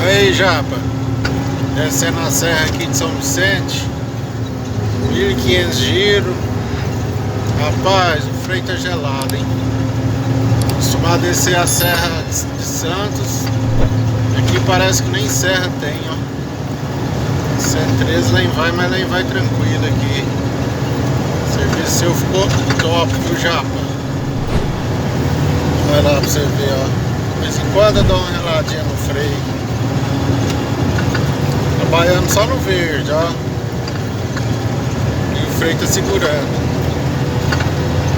Aí, Japa, descendo a serra aqui de São Vicente, 1.500 giro. Rapaz, o freio tá gelado, hein? Acostumado a descer a serra de Santos, aqui parece que nem serra tem, ó. C13 lá em vai, mas lá em vai tranquilo aqui. O serviço seu ficou top, viu, Japa? Vai lá pra você ver, ó. De vez em quando eu dou uma reladinha no freio. Trabalhando só no verde, ó. E o freio tá segurando.